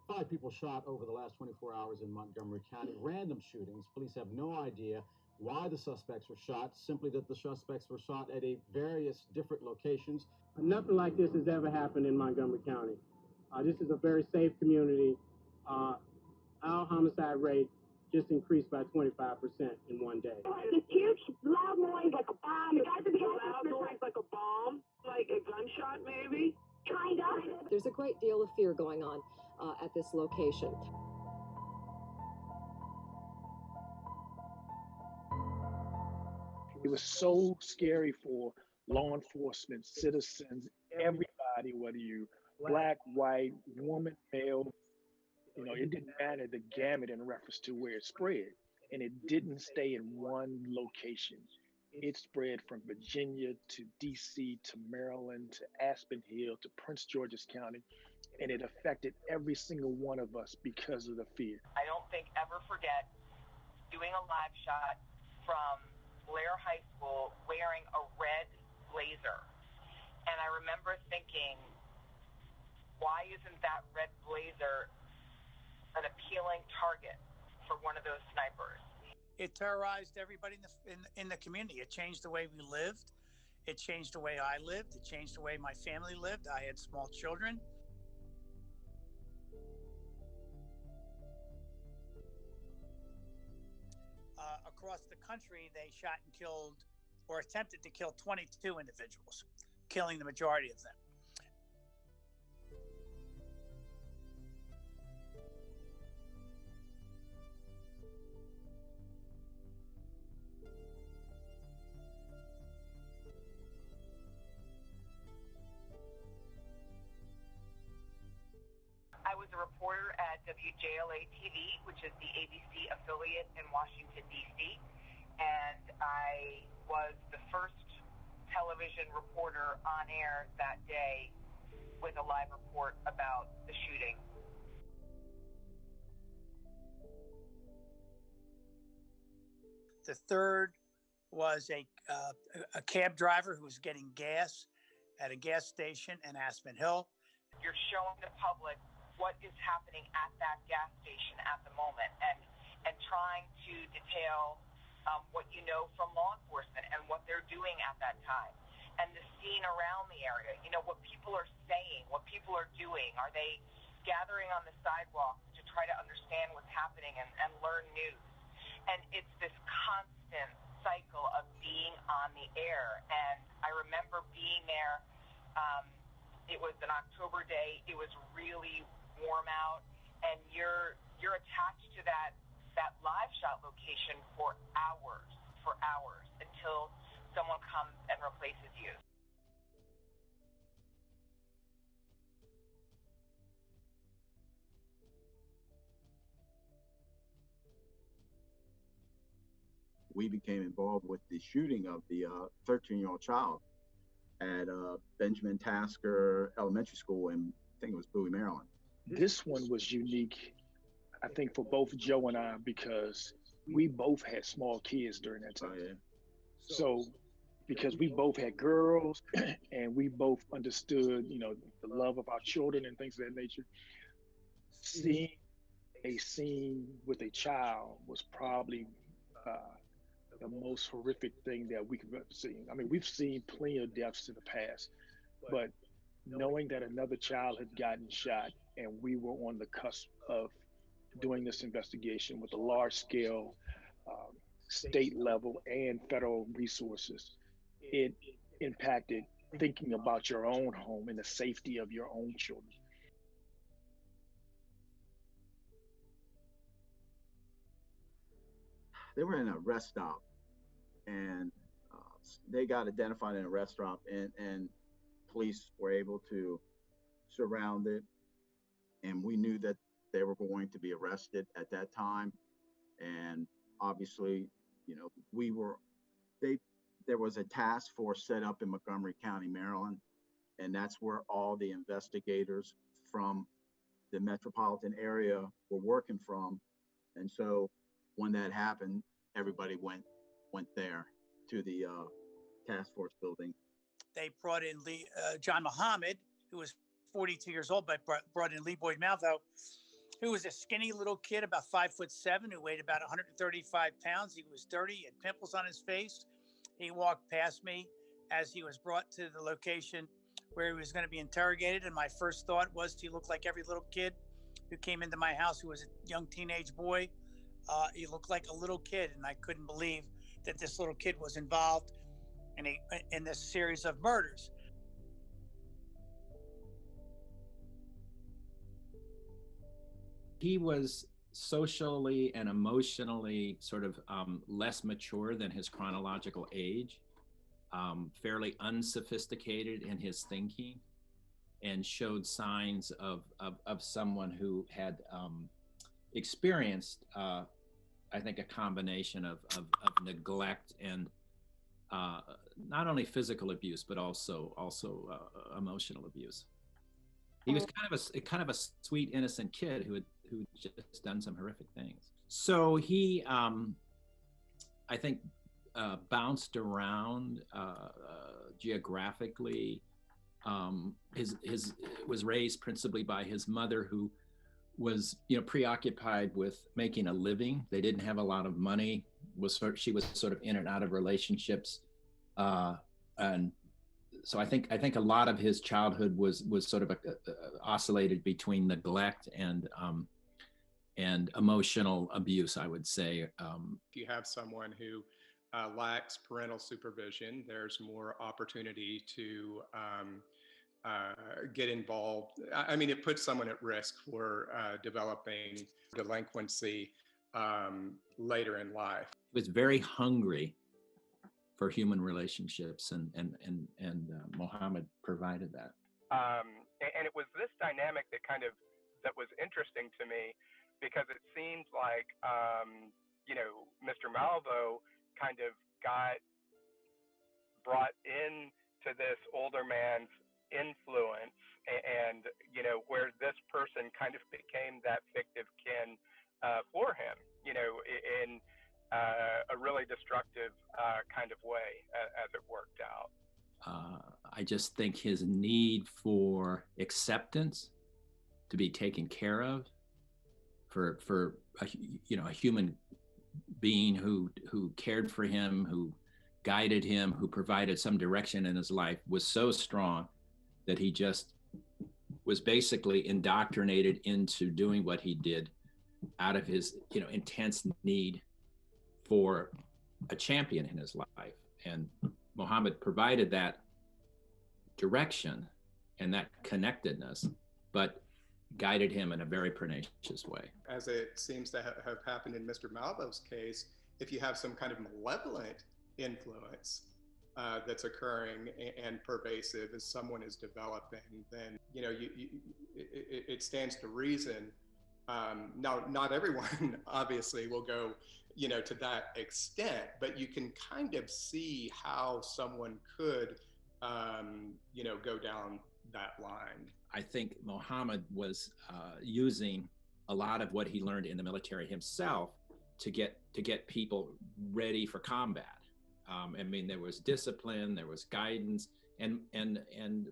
5 people shot over the last 24 hours in Montgomery County. Random shootings. Police have no idea why the suspects were shot, simply that the suspects were shot at various different locations. Nothing like this has ever happened in Montgomery County. This is a very safe community. Our homicide rate just increased by 25% in one day. This huge loud noise like a bomb. Loud noise like a bomb? Like a gunshot maybe? Kind of. There's a great deal of fear going on at this location. It was so scary for law enforcement, citizens, everybody, whether you black, white, woman, male, it didn't matter the gamut in reference to where it spread. And it didn't stay in one location. It spread from Virginia to DC to Maryland to Aspen Hill to Prince George's County. And it affected every single one of us because of the fear. I don't think ever forget doing a live shot from Blair High School wearing a red blazer. And I remember thinking, why isn't that red blazer an appealing target for one of those snipers? It terrorized everybody in the community. It changed the way we lived. It changed the way I lived. It changed the way my family lived. I had small children. Across the country, they shot and killed or attempted to kill 22 individuals, killing the majority of them. I was a reporter at WJLA-TV, which is the ABC affiliate in Washington, D.C., and I was the first television reporter on air that day with a live report about the shooting. The third was a cab driver who was getting gas at a gas station in Aspen Hill. You're showing the public what is happening at that gas station at the moment, and trying to detail what you know from law enforcement and what they're doing at that time, and the scene around the area. What people are saying, what people are doing. Are they gathering on the sidewalks to try to understand what's happening and learn news? And it's this constant cycle of being on the air. And I remember being there. It was an October day. It was really warm out, and you're attached to that live shot location for hours until someone comes and replaces you. We became involved with the shooting of the 13-year-old child at Benjamin Tasker Elementary School in, I think it was Bowie, Maryland. This one was unique, I think, for both Joe and I, because we both had small kids during that time. Oh, yeah. So, because we both had girls and we both understood, the love of our children and things of that nature, seeing a scene with a child was probably the most horrific thing that we could ever see. I mean, we've seen plenty of deaths in the past, but knowing that another child had gotten shot and we were on the cusp of doing this investigation with a large scale, state level and federal resources, it impacted thinking about your own home and the safety of your own children. They were in a rest stop, and they got identified in a rest stop, and police were able to surround it, and we knew that they were going to be arrested at that time. And obviously, there was a task force set up in Montgomery County, Maryland, and that's where all the investigators from the metropolitan area were working from. And so when that happened, everybody went there to the task force building. They brought in John Muhammad, who was 42 years old, but brought in Lee Boyd Malvo, who was a skinny little kid, about 5'7", who weighed about 135 pounds. He was dirty, he had pimples on his face. He walked past me as he was brought to the location where he was going to be interrogated. And my first thought was, he looked like every little kid who came into my house who was a young teenage boy. He looked like a little kid, and I couldn't believe that this little kid was involved in this series of murders. He was socially and emotionally sort of less mature than his chronological age, fairly unsophisticated in his thinking, and showed signs of someone who had experienced, I think, a combination of neglect and not only physical abuse, but also emotional abuse. He was kind of a sweet, innocent kid who just done some horrific things. So he, I think, bounced around geographically. Was raised principally by his mother, who was, preoccupied with making a living. They didn't have a lot of money. She was sort of in and out of relationships, and so I think a lot of his childhood was sort of oscillated between neglect and emotional abuse, I would say. If you have someone who lacks parental supervision, there's more opportunity to get involved. I mean, it puts someone at risk for developing delinquency later in life. He was very hungry for human relationships, and Mohammed provided that. And it was this dynamic that was interesting to me, because it seemed like Mr. Malvo kind of got brought in to this older man's influence, and where this person kind of became that fictive kin for him, in a really destructive kind of way as it worked out. I just think his need for acceptance, to be taken care of, for a human being who cared for him, who guided him, who provided some direction in his life, was so strong that he just was basically indoctrinated into doing what he did out of his intense need for a champion in his life. And Mohammed provided that direction and that connectedness, but guided him in a very pernicious way. As it seems to have happened in Mr. Malvo's case, if you have some kind of malevolent influence that's occurring and pervasive as someone is developing, then it stands to reason. Now, not everyone obviously will go to that extent, but you can kind of see how someone could go down that line. I think Mohammed was using a lot of what he learned in the military himself to get people ready for combat. I mean, there was discipline, there was guidance, and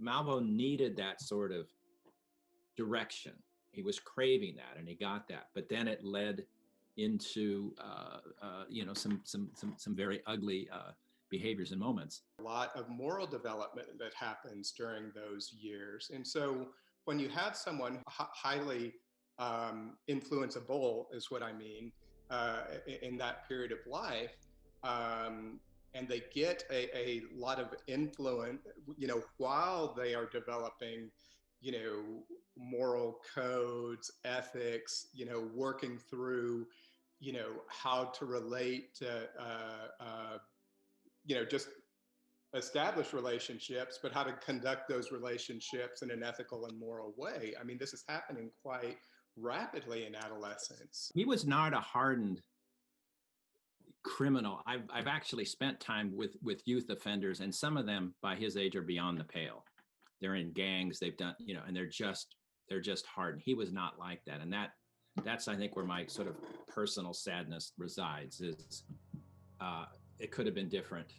Malvo needed that sort of direction. He was craving that, and he got that. But then it led into some very ugly behaviors and moments. A lot of moral development that happens during those years. And so when you have someone highly influenceable, is what I mean, in that period of life, and they get a lot of influence, while they are developing, moral codes, ethics, working through, how to relate to, just establish relationships, but how to conduct those relationships in an ethical and moral way. I mean, this is happening quite rapidly in adolescence. He was not a hardened criminal. I've actually spent time with youth offenders, and some of them by his age are beyond the pale. They're in gangs, they've done, and they're just hardened. He was not like that. And that's, I think, where my sort of personal sadness resides, is it could have been different